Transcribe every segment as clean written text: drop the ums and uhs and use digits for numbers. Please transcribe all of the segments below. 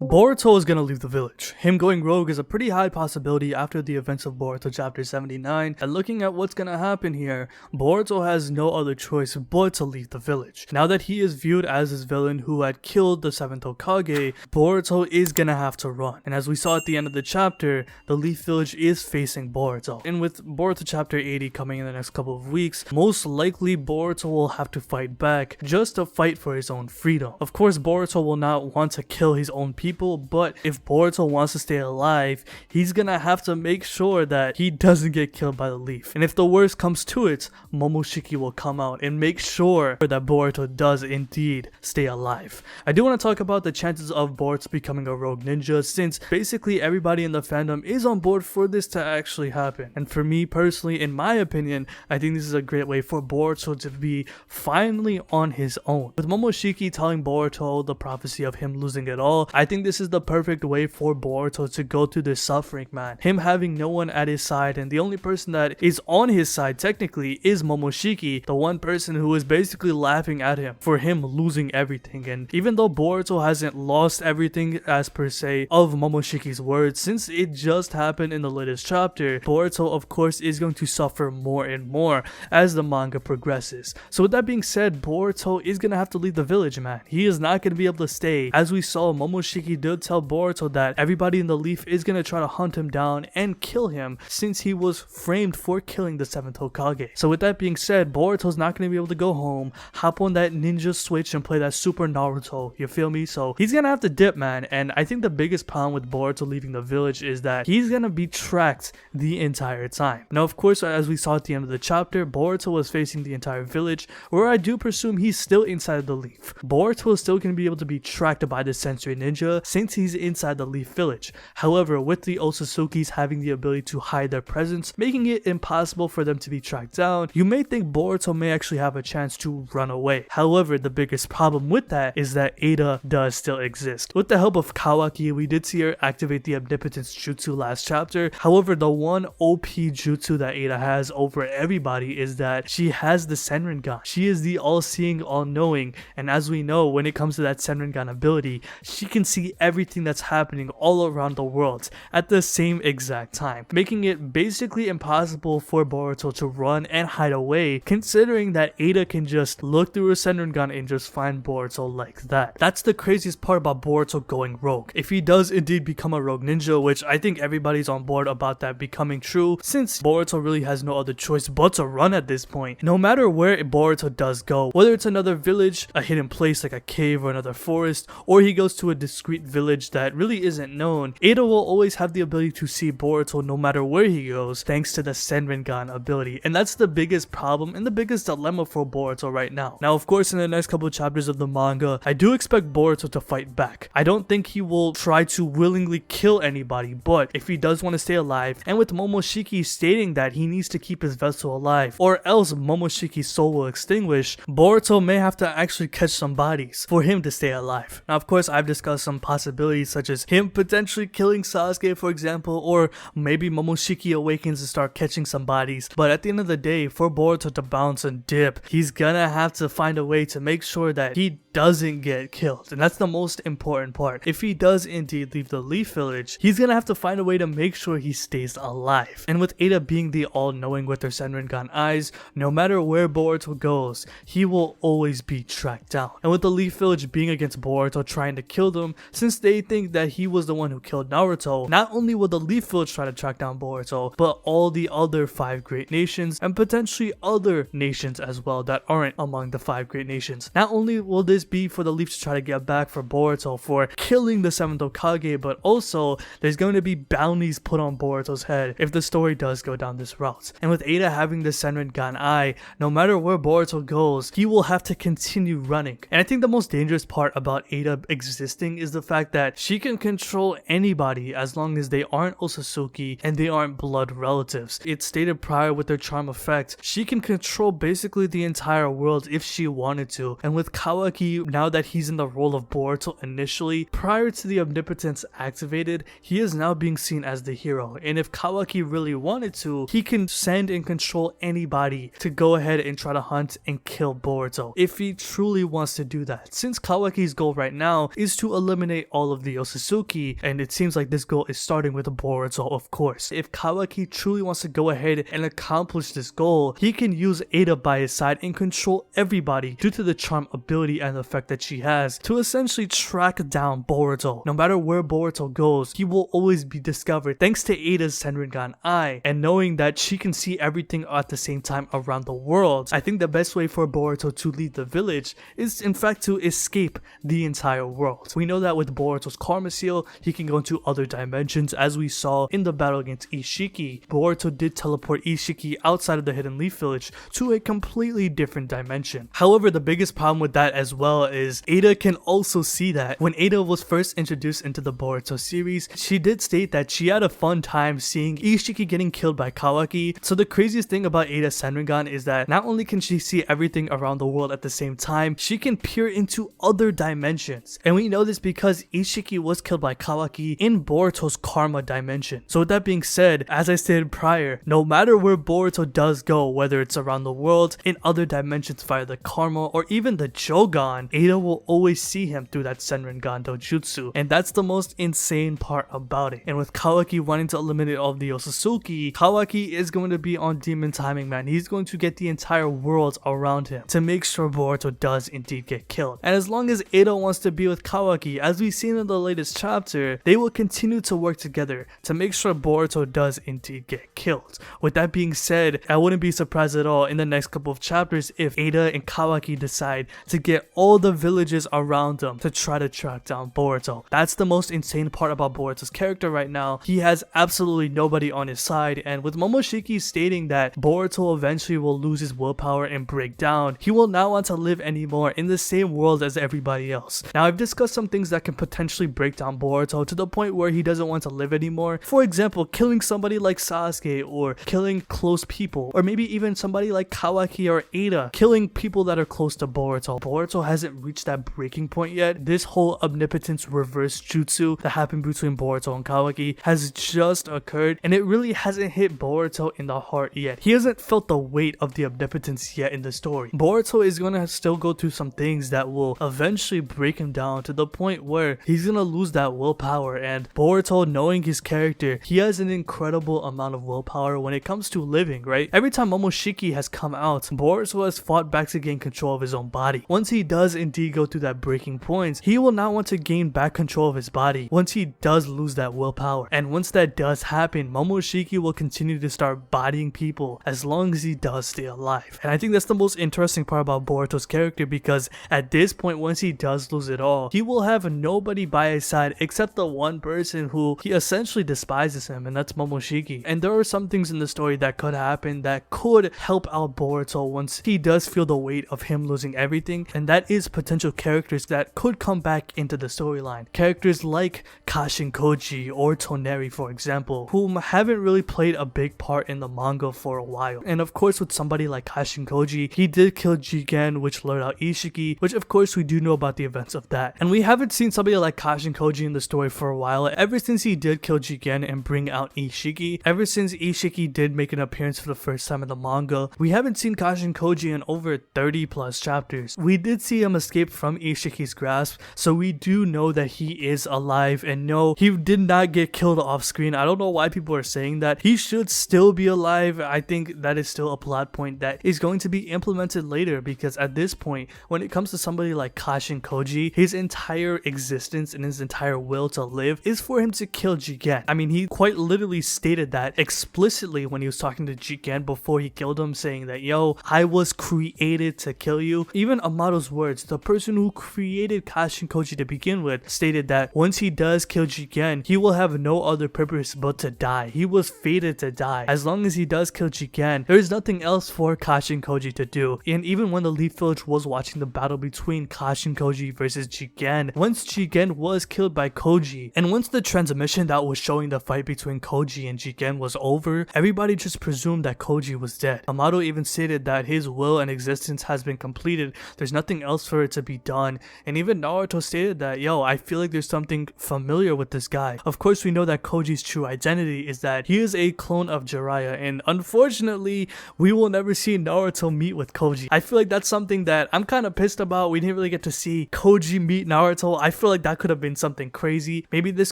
Boruto is gonna leave the village. Him going rogue is a pretty high possibility after the events of Boruto Chapter 79, and looking at what's gonna happen here, Boruto has no other choice but to leave the village. Now that he is viewed as this villain who had killed the 7th Hokage, Boruto is gonna have to run. And as we saw at the end of the chapter, the Leaf Village is facing Boruto. And with Boruto Chapter 80 coming in the next couple of weeks, most likely Boruto will have to fight back just to fight for his own freedom. Of course, Boruto will not want to kill his own people, but if Boruto wants to stay alive, he's gonna have to make sure that he doesn't get killed by the leaf. And if the worst comes to it, Momoshiki will come out and make sure that Boruto does indeed stay alive. I do want to talk about the chances of Boruto becoming a rogue ninja, since basically everybody in the fandom is on board for this to actually happen. And for me personally, in my opinion, I think this is a great way for Boruto to be finally on his own. With Momoshiki telling Boruto the prophecy of him losing it all, I think this is the perfect way for Boruto to go through this suffering, man. Him having no one at his side, and the only person that is on his side technically is Momoshiki, the one person who is basically laughing at him for him losing everything. And even though Boruto hasn't lost everything as per se of Momoshiki's words, since it just happened in the latest chapter, Boruto of course is going to suffer more and more as the manga progresses. So with that being said, Boruto is gonna have to leave the village, man. He is not gonna be able to stay. As we saw, Momoshiki did tell Boruto that everybody in the leaf is gonna try to hunt him down and kill him, since he was framed for killing the 7th Hokage. So with that being said, Boruto's not gonna be able to go home, hop on that ninja switch and play that Super Naruto, you feel me? So he's gonna have to dip, man. And I think the biggest problem with Boruto leaving the village is that he's gonna be tracked the entire time. Now of course, as we saw at the end of the chapter, Boruto was facing the entire village, where I do presume he's still inside the leaf. Boruto is still gonna be able to be tracked by the sensory ninja since he's inside the leaf village. However, with the Osasukis having the ability to hide their presence, making it impossible for them to be tracked down, you may think Boruto may actually have a chance to run away. However, the biggest problem with that is that Eida does still exist. With the help of Kawaki, we did see her activate the omnipotence jutsu last chapter. However, the one OP jutsu that Eida has over everybody is that she has the Senringan. She is the all-seeing, all-knowing, and as we know, when it comes to that Senringan ability, she can see everything that's happening all around the world at the same exact time, making it basically impossible for Boruto to run and hide away, considering that Eida can just look through her Senringan and just find Boruto like that. That's the craziest part about Boruto going rogue. If he does indeed become a rogue ninja, which I think everybody's on board about that becoming true, since Boruto really has no other choice but to run at this point. No matter where Boruto does go, whether it's another village, a hidden place like a cave or another forest, or he goes to a discreet village that really isn't known, Eida will always have the ability to see Boruto no matter where he goes, thanks to the Senringan ability. And that's the biggest problem and the biggest dilemma for Boruto right now. Now of course, in the next couple of chapters of the manga, I do expect Boruto to fight back. I don't think he will try to willingly kill anybody, but if he does want to stay alive, and with Momoshiki stating that he needs to keep his vessel alive or else Momoshiki's soul will extinguish, Boruto may have to actually catch some bodies for him to stay alive. Now of course, I've discussed some possibilities such as him potentially killing Sasuke, for example, or maybe Momoshiki awakens and start catching some bodies. But at the end of the day, for Boruto to bounce and dip, he's gonna have to find a way to make sure that he doesn't get killed, and that's the most important part. If he does indeed leave the Leaf Village, he's gonna have to find a way to make sure he stays alive. And with Eida being the all-knowing with her Senringan eyes, no matter where Boruto goes, he will always be tracked down. And with the Leaf Village being against Boruto trying to kill them, since they think that he was the one who killed Naruto, not only will the Leaf Village try to track down Boruto, but all the other 5 great nations and potentially other nations as well that aren't among the 5 great nations. Not only will this be for the Leaf to try to get back for Boruto for killing the 7th Hokage, but also there's going to be bounties put on Boruto's head if the story does go down this route. And with Eida having the Senringan eye, no matter where Boruto goes, he will have to continue running. And I think the most dangerous part about Eida existing is the fact that she can control anybody as long as they aren't Osasuke and they aren't blood relatives. It's stated prior with her charm effect, she can control basically the entire world if she wanted to. And with Kawaki, now that he's in the role of Boruto initially, prior to the omnipotence activated, he is now being seen as the hero. And if Kawaki really wanted to, he can send and control anybody to go ahead and try to hunt and kill Boruto if he truly wants to do that. Since Kawaki's goal right now is to eliminate eliminate all of the Otsutsuki, and it seems like this goal is starting with Boruto, of course. If Kawaki truly wants to go ahead and accomplish this goal, he can use Eida by his side and control everybody due to the charm ability and the effect that she has to essentially track down Boruto. No matter where Boruto goes, he will always be discovered thanks to Eida's Senringan Eye, and knowing that she can see everything at the same time around the world. I think the best way for Boruto to leave the village is in fact to escape the entire world. We know that with Boruto's Karma Seal, he can go into other dimensions, as we saw in the battle against Ishiki. Boruto did teleport Ishiki outside of the Hidden Leaf Village to a completely different dimension. However, the biggest problem with that as well is Eida can also see that. When Eida was first introduced into the Boruto series, she did state that she had a fun time seeing Ishiki getting killed by Kawaki. So the craziest thing about Eida's Senringan is that not only can she see everything around the world at the same time, she can peer into other dimensions. And we know this because Ishiki was killed by Kawaki in Boruto's Karma dimension. So with that being said, as I stated prior, no matter where Boruto does go, whether it's around the world, in other dimensions via the Karma, or even the Jogan, Eida will always see him through that Senringan Jutsu. And that's the most insane part about it. And with Kawaki wanting to eliminate all of the Otsutsuki, Kawaki is going to be on demon timing, man. He's going to get the entire world around him to make sure Boruto does indeed get killed. And as long as Eida wants to be with Kawaki, as we've seen in the latest chapter, they will continue to work together to make sure Boruto does indeed get killed. With that being said, I wouldn't be surprised at all in the next couple of chapters if Eida and Kawaki decide to get all the villages around them to try to track down Boruto. That's the most insane part about Boruto's character right now. He has absolutely nobody on his side, and with Momoshiki stating that Boruto eventually will lose his willpower and break down, he will not want to live anymore in the same world as everybody else. Now, I've discussed some things that can potentially break down Boruto to the point where he doesn't want to live anymore. For example, killing somebody like Sasuke, or killing close people, or maybe even somebody like Kawaki or Eida, killing people that are close to Boruto. Boruto hasn't reached that breaking point yet. This whole omnipotence reverse jutsu that happened between Boruto and Kawaki has just occurred, and it really hasn't hit Boruto in the heart yet. He hasn't felt the weight of the omnipotence yet in the story. Boruto is going to still go through some things that will eventually break him down to the point where he's going to lose that willpower. And Boruto, knowing his character, he has an incredible amount of willpower when it comes to living, right? Every time Momoshiki has come out, Boruto has fought back to gain control of his own body. Once he does indeed go through that breaking point, he will not want to gain back control of his body once he does lose that willpower. And once that does happen, Momoshiki will continue to start bodying people as long as he does stay alive. And I think that's the most interesting part about Boruto's character, because at this point, once he does lose it all, he will have nobody by his side except the one person who he essentially despises him, and that's Momoshiki. And there are some things in the story that could happen that could help out Boruto once he does feel the weight of him losing everything, and that is potential characters that could come back into the storyline. Characters like Kashin Koji or Toneri, for example, whom haven't really played a big part in the manga for a while. And of course, with somebody like Kashin Koji, he did kill Jigen, which lured out Ishiki, which of course we do know about the events of that. And we haven't seen somebody like Kashin Koji in the story for a while, ever since he did kill Jigen and bring out Ishiki. Ever since Ishiki did make an appearance for the first time in the manga, we haven't seen Kashin Koji in over 30 plus chapters. We did see him escape from Ishiki's grasp, so we do know that he is alive, and no, he did not get killed off screen. I don't know why people are saying that. He should still be alive. I think that is still a plot point that is going to be implemented later, because at this point, when it comes to somebody like Kashin Koji, his entire existence and his entire will to live is for him to kill Jigen. I mean, he quite literally stated that explicitly when he was talking to Jigen before he killed him, saying that, yo, I was created to kill you. Even Amado's words, the person who created Kashin Koji to begin with, stated that once he does kill Jigen, he will have no other purpose but to die. He was fated to die. As long as he does kill Jigen, there is nothing else for Kashin Koji to do. And even when the Leaf Village was watching the battle between Kashin Koji versus Jigen, once Jigen was killed by Koji, and once the transmission that was showing the fight between Koji and Jigen was over, everybody just presumed that Koji was dead. Amado even stated that his will and existence has been completed. There's nothing else for it to be done. And even Naruto stated that, yo, I feel like there's something familiar with this guy. Of course, we know that Koji's true identity is that he is a clone of Jiraiya, and unfortunately, we will never see Naruto meet with Koji. I feel like that's something that I'm kind of pissed about. We didn't really get to see Koji meet Naruto. I feel like that could have been something crazy. Maybe this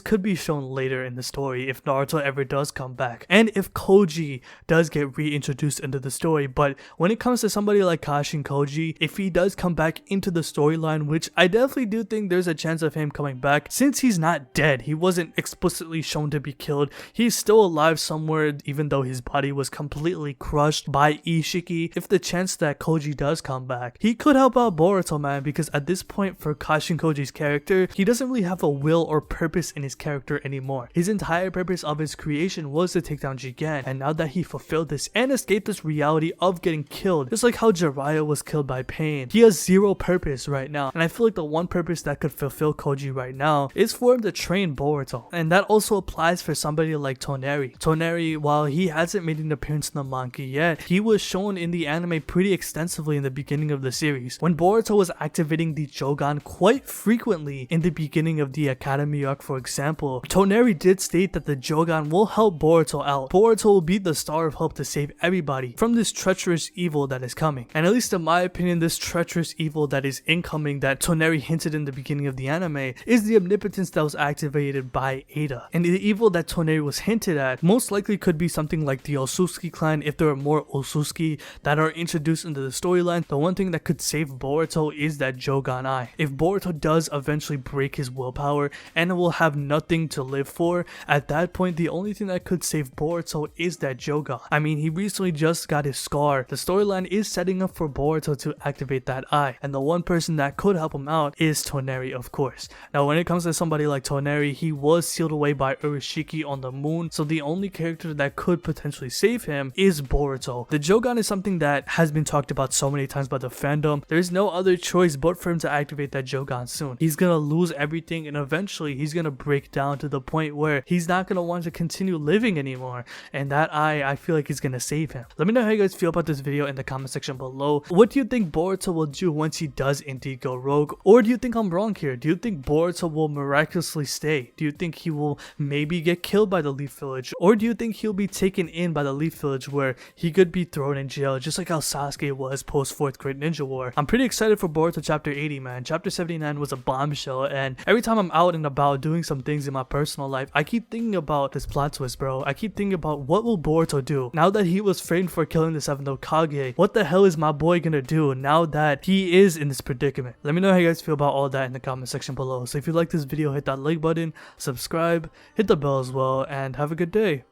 could be shown later in the story if Naruto ever does come back, and if Koji does get reintroduced into the story. But when it comes to somebody like Kashin Koji, if he does come back into the storyline, which I definitely do think there's a chance of him coming back, since he's not dead, he wasn't explicitly shown to be killed, he's still alive somewhere even though his body was completely crushed by Ishiki. If the chance that Koji does come back, he could help out Boruto, man, because at this point for Kashin Koji's character, he doesn't really have a will or purpose in his character anymore. His entire purpose of his creation was to take down Jigen, and now that he fulfilled this and escaped this reality of getting killed, just like how Jiraiya was killed by Pain, he has zero purpose right now. And I feel like the one purpose that could fulfill Koji right now is for him to train Boruto, and that also applies for somebody like Toneri. Toneri, while he hasn't made an appearance in the manga yet, he was shown in the anime pretty extensively in the beginning of the series, when Boruto was activating the Jogan quite frequently in the beginning of the Academy arc. For example, Toneri did state that the Jogan will help Boruto out. Boruto will be the star of hope to save everybody from this treacherous evil that is coming. And at least in my opinion, this treacherous evil that is incoming that Toneri hinted in the beginning of the anime is the omnipotence that was activated by Eida. And the evil that Toneri was hinted at most likely could be something like the Osusuki clan if there are more Osusuki that are introduced into the storyline. The one thing that could save Boruto is that Jogan Eye. If Boruto does eventually break his willpower and will have nothing to live for, at that point the only thing that could save Boruto is that Jogan. I mean, he recently just got his scar. The storyline is setting up for Boruto to activate that eye, and the one person that could help him out is Toneri, of course. Now when it comes to somebody like Toneri, he was sealed away by Urashiki on the moon, so the only character that could potentially save him is Boruto. The Jogan is something that has been talked about so many times by the fandom. There's no other choice but for him to activate that Jogan soon. He's gonna lose everything, and eventually he's gonna break down to the point where he's not gonna want to continue living anymore, and that eye, I feel like, is gonna save him. Let me know how you guys feel about this video in the comment section below. What do you think Boruto will do once he does indeed go rogue? Or do you think I'm wrong here? Do you think Boruto will miraculously stay? Do you think he will maybe get killed by the Leaf Village? Or do you think he'll be taken in by the Leaf Village where he could be thrown in jail just like how Sasuke was post 4th Great Ninja War? I'm pretty excited for Boruto Chapter 80, man. Chapter 79 was a bombshell, and every time I'm out and about doing some things in my personal life, I keep thinking about this plot twist, bro. I keep thinking about what will Boruto do now that he was framed for killing the 7th Hokage. What the hell is my boy gonna do now that he is in this predicament? Let me know how you guys feel about all that in the comment section below. So if you like this video, hit that like button, subscribe, hit the bell as well, and have a good day.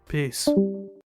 Peace.